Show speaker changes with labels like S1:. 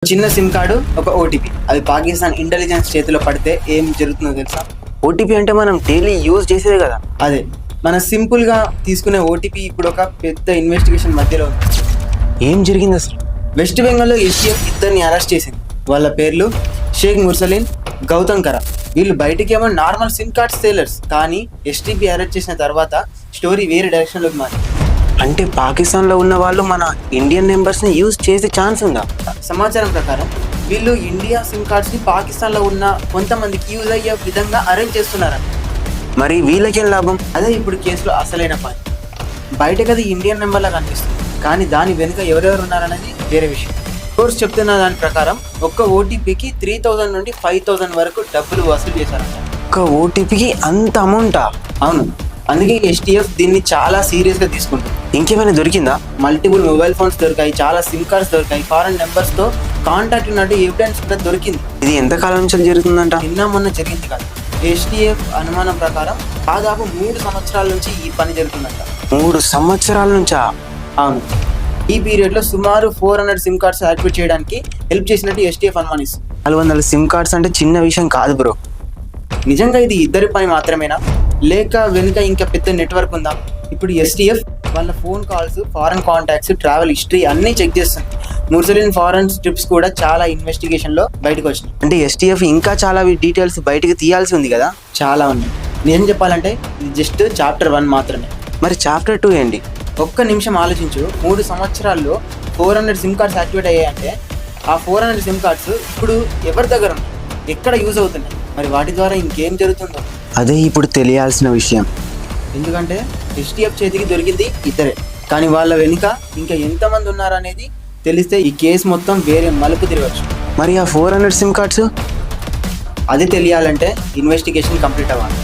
S1: చిన్న SIM card, ఒక OTP, అది పాకిస్తాన్ ఇంటెలిజెన్స్ చేతిలో పడితే ఏం జరుగుతుందో తెలుసా?
S2: ఓటీపీ అంటే మనం డైలీ యూజ్ చేసేదే కదా.
S1: అదే మన సింపుల్గా తీసుకునే ఓటీపీ ఇప్పుడు ఒక పెద్ద ఇన్వెస్టిగేషన్ మధ్యలో ఉంది.
S2: ఏం జరిగింది అసలు?
S1: వెస్ట్ బెంగాల్లో ఎస్టీఎఫ్ ఇద్దరిని అరెస్ట్ చేసింది. వాళ్ళ పేర్లు షేక్ ముర్సలిన్, గౌతమ్ కరా. వీళ్ళు బయటికి ఏమో నార్మల్ సిమ్ కార్డ్ సేలర్స్, కానీ ఎస్టీపీ అరెస్ట్ చేసిన తర్వాత స్టోరీ వేరే డైరెక్షన్లోకి మారింది.
S2: అంటే పాకిస్తాన్లో ఉన్న వాళ్ళు మన ఇండియన్ నెంబర్స్ని యూజ్ చేసే ఛాన్స్ ఉందా?
S1: సమాచారం ప్రకారం వీళ్ళు ఇండియా సిమ్ కార్డ్స్ని పాకిస్తాన్లో ఉన్న కొంతమందికి యూజ్ అయ్యే విధంగా అరేంజ్ చేస్తున్నారంట.
S2: మరి వీళ్ళకేం లాభం?
S1: అదే ఇప్పుడు కేసులో అసలైన పాయింట్. బయటకు అది ఇండియన్ నెంబర్లా కనిపిస్తుంది, కానీ దాని వెనుక ఎవరెవరు ఉన్నారనేది వేరే విషయం. కోర్స్ చెప్తున్న దాని ప్రకారం ఒక్క ఓటీపీకి 3000 నుండి 5000 వరకు డబ్బులు వసూలు చేశారంట.
S2: ఒక ఓటీపీకి అంత అమౌంటా?
S1: అవును, అందుకే ఎస్టీఎఫ్ దీన్ని చాలా సీరియస్గా తీసుకుంటుంది.
S2: ఇంకేమైనా దొరికిందా?
S1: మల్టిపుల్ మొబైల్ ఫోన్స్ దొరికాయి, చాలా సిమ్ కార్డ్స్ దొరికాయి, ఫారెన్ నెంబర్స్తో కాంటాక్ట్ ఉన్నట్టు ఎవిడెన్స్ కూడా దొరికింది.
S2: ఇది ఎంత కాలం నుంచి జరుగుతుందంట?
S1: నిన్న మొన్న జరిగింది కాదు. ఎస్టీఎఫ్ అనుమానం ప్రకారం దాదాపు 3 సంవత్సరాల నుంచి ఈ పని జరుగుతుందంట.
S2: 3 సంవత్సరాల నుంచా?
S1: అవును. ఈ పీరియడ్లో సుమారు 400 సిమ్ కార్డ్స్ యాక్టివేట్ చేయడానికి హెల్ప్ చేసినట్టు ఎస్టీఎఫ్ అనుమానిస్తుంది.
S2: 400 సిమ్ కార్డ్స్ అంటే చిన్న విషయం కాదు బ్రో.
S1: నిజంగా ఇది ఇద్దరి పని మాత్రమేనా, లేక వెనుక ఇంకా పెద్ద నెట్వర్క్ ఉందా? ఇప్పుడు ఎస్టీఎఫ్ వాళ్ళ phone calls, foreign contacts, travel history అన్నీ చెక్ చేస్తుంది. ముర్సలిన్ ఫారెన్ ట్రిప్స్ కూడా చాలా ఇన్వెస్టిగేషన్లో బయటకు వచ్చినాయి.
S2: అంటే ఎస్టీఎఫ్ ఇంకా చాలా డీటెయిల్స్ బయటకు తీయాల్సి ఉంది కదా?
S1: చాలా ఉన్నాయి. నిజం చెప్పాలంటే ఇది జస్ట్ చాప్టర్ 1 మాత్రమే.
S2: మరి చాప్టర్ 2 ఏంటి?
S1: ఒక్క నిమిషం ఆలోచించు. 3 సంవత్సరాల్లో 400 సిమ్ కార్డ్స్ యాక్టివేట్ అయ్యాయంటే ఆ 400 సిమ్ కార్డ్స్ ఇప్పుడు ఎవరి దగ్గర ఉన్నాయి, ఎక్కడ యూజ్ అవుతున్నాయి, మరి వాటి ద్వారా ఇంకేం జరుగుతుందో
S2: అదే ఇప్పుడు తెలియాల్సిన విషయం.
S1: ఎందుకంటే ఎస్టీఎఫ్ చేతికి దొరికింది ఇద్దరే, కానీ వాళ్ళ వెనుక ఇంకా ఎంతమంది ఉన్నారనేది తెలిస్తే ఈ కేసు మొత్తం వేరే మలుపు తిరగచ్చు.
S2: మరి ఆ 400 సిమ్ కార్డ్స్?
S1: అది తెలియాలంటే ఇన్వెస్టిగేషన్ కంప్లీట్ అవ్వాలి.